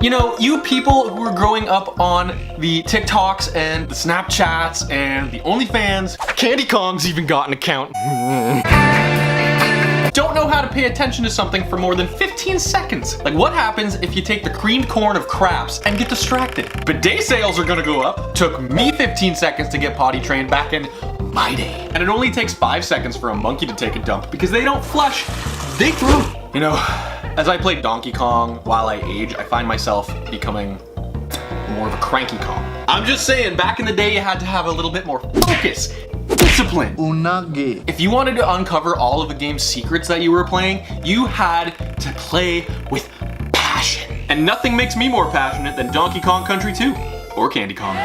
You know, you people who are growing up on the TikToks and the Snapchats and the OnlyFans, Candy Kong's even got an account. Don't know how to pay attention to something for more than 15 seconds. Like, what happens if you take the creamed corn of craps and get distracted? Bidet sales are gonna go up. Took me 15 seconds to get potty trained back in my day. And it only takes 5 seconds for a monkey to take a dump because they don't flush, they throw. You know, as I play Donkey Kong while I age, I find myself becoming more of a cranky Kong. I'm just saying, back in the day, you had to have a little bit more focus. Discipline. Unagi. If you wanted to uncover all of the game's secrets that you were playing, you had to play with passion. And nothing makes me more passionate than Donkey Kong Country 2 or Candy Kong.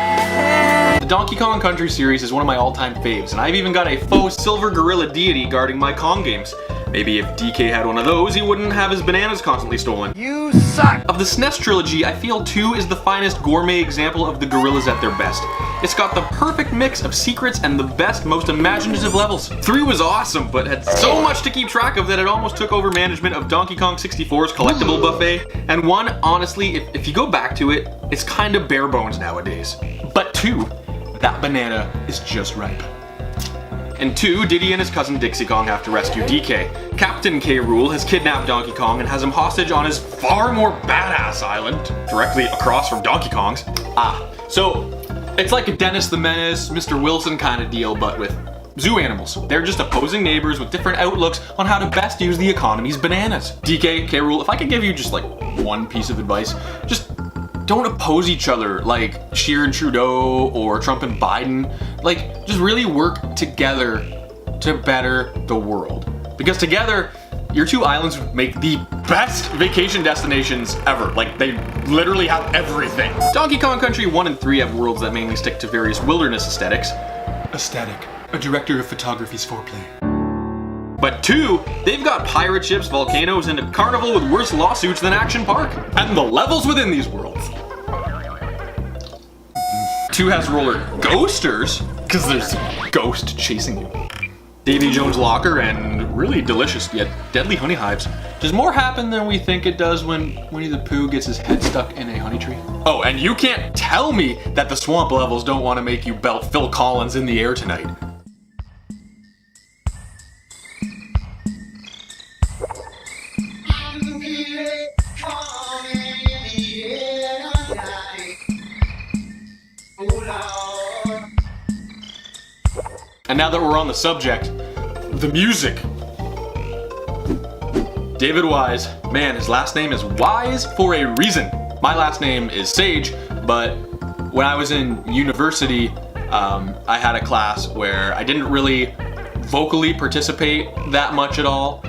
The Donkey Kong Country series is one of my all-time faves, and I've even got a faux silver gorilla deity guarding my Kong games. Maybe if DK had one of those, he wouldn't have his bananas constantly stolen. You suck! Of the SNES trilogy, I feel 2 is the finest gourmet example of the gorillas at their best. It's got the perfect mix of secrets and the best, most imaginative levels. 3 was awesome, but had so much to keep track of that it almost took over management of Donkey Kong 64's collectible buffet. And 1, honestly, if you go back to it, it's kind of bare bones nowadays. But 2, that banana is just ripe. In 2, Diddy and his cousin Dixie Kong have to rescue DK. Captain K Rool has kidnapped Donkey Kong and has him hostage on his far more badass island, directly across from Donkey Kong's. So it's like a Dennis the Menace, Mr. Wilson kind of deal, but with zoo animals. They're just opposing neighbors with different outlooks on how to best use the economy's bananas. DK, K Rool, if I could give you just like one piece of advice, just don't oppose each other like Scheer and Trudeau or Trump and Biden. Like, just really work together to better the world. Because together, your 2 islands would make the best vacation destinations ever. Like, they literally have everything. Donkey Kong Country 1 and 3 have worlds that mainly stick to various wilderness aesthetics. Aesthetic, a director of photography's foreplay. But 2, they've got pirate ships, volcanoes, and a carnival with worse lawsuits than Action Park. And the levels within these worlds. 2 has roller coasters, because there's a ghost chasing you. Davy Jones' locker and really delicious yet deadly honey hives. Does more happen than we think it does when Winnie the Pooh gets his head stuck in a honey tree? Oh, and you can't tell me that the swamp levels don't want to make you belt Phil Collins in the air tonight. And now that we're on the subject, the music. David Wise, man, his last name is Wise for a reason. My last name is Sage, but when I was in university, I had a class where I didn't really vocally participate that much at all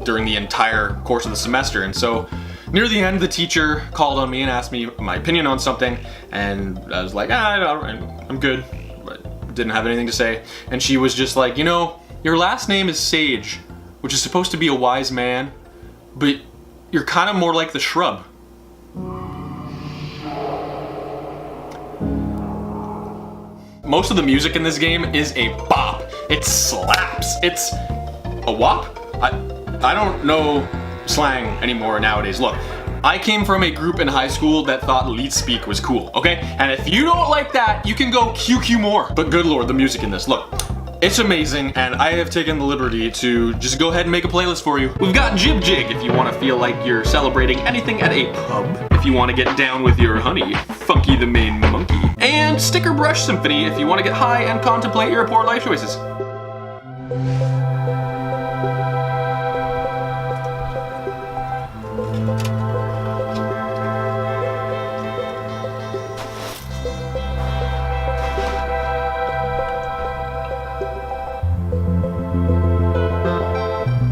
during the entire course of the semester. And so near the end, the teacher called on me and asked me my opinion on something, and I was like, I'm good. Didn't have anything to say, and she was just like, you know, your last name is Sage, which is supposed to be a wise man, but you're kind of more like the shrub. Most of the music in this game is a bop. It slaps. It's a wop? I don't know slang anymore nowadays. Look, I came from a group in high school that thought leet speak was cool, okay? And if you don't like that, you can go QQ more. But good lord, the music in this, look, it's amazing, and I have taken the liberty to just go ahead and make a playlist for you. We've got Jib Jig if you want to feel like you're celebrating anything at a pub. If you want to get down with your honey, Funky the Main Monkey. And Sticker Brush Symphony if you want to get high and contemplate your poor life choices.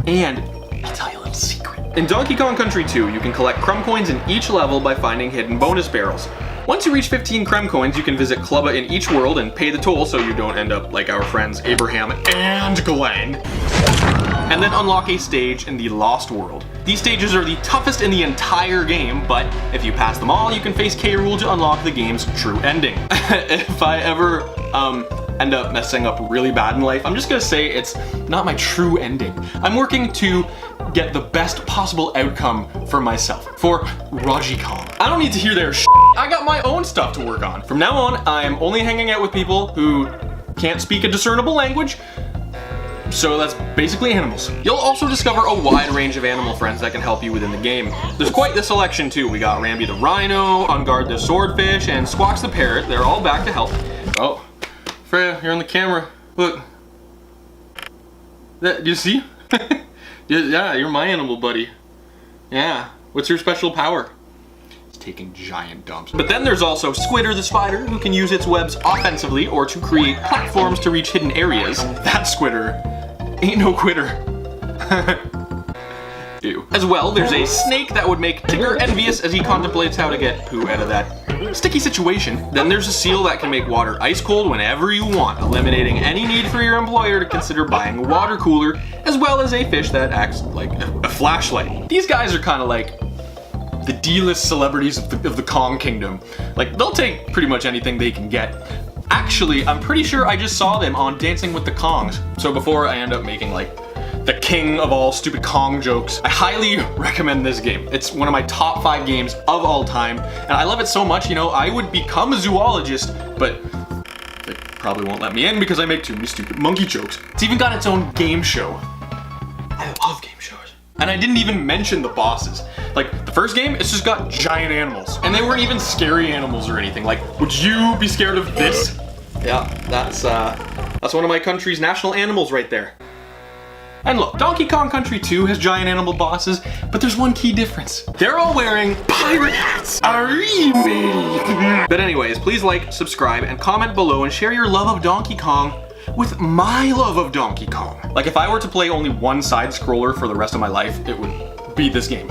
And I'll tell you a little secret. In Donkey Kong Country 2, you can collect crumb coins in each level by finding hidden bonus barrels. Once you reach 15 crumb coins, you can visit Clubba in each world and pay the toll so you don't end up like our friends Abraham and Glenn. And then unlock a stage in the Lost World. These stages are the toughest in the entire game, but if you pass them all, you can face K. Rool to unlock the game's true ending. If I ever end up messing up really bad in life, I'm just gonna say it's not my true ending. I'm working to get the best possible outcome for myself, for Rogie Kong. I don't need to hear their shit. I got my own stuff to work on. From now on, I'm only hanging out with people who can't speak a discernible language, so that's basically animals. You'll also discover a wide range of animal friends that can help you within the game. There's quite the selection too. We got Rambi the rhino, Ungard the swordfish, and Squawks the parrot. They're all back to help. Oh, Freya, you're on the camera. Look. Do you see? Yeah, you're my animal buddy. Yeah. What's your special power? It's taking giant dumps. But then there's also Squidder the spider, who can use its webs offensively or to create platforms to reach hidden areas. That Squidder ain't no quitter. Ew. As well, there's a snake that would make Tigger envious as he contemplates how to get poo out of that sticky situation. Then there's a seal that can make water ice cold whenever you want, eliminating any need for your employer to consider buying a water cooler, as well as a fish that acts like a flashlight. These guys are kind of like the D-list celebrities of the Kong Kingdom. Like, they'll take pretty much anything they can get. Actually, I'm pretty sure I just saw them on Dancing with the Kongs. So before I end up making like the king of all stupid Kong jokes, I highly recommend this game. It's one of my top 5 games of all time, and I love it so much, you know, I would become a zoologist, but they probably won't let me in because I make too many stupid monkey jokes. It's even got its own game show. I love game shows. And I didn't even mention the bosses. Like, the first game, it's just got giant animals. And they weren't even scary animals or anything. Like, would you be scared of this? Yeah, that's one of my country's national animals right there. And look, Donkey Kong Country 2 has giant animal bosses, but there's one key difference. They're all wearing pirate hats. ARRGH YE MATIES. But anyways, please like, subscribe, and comment below and share your love of Donkey Kong with my love of Donkey Kong. Like, if I were to play only one side scroller for the rest of my life, it would be this game.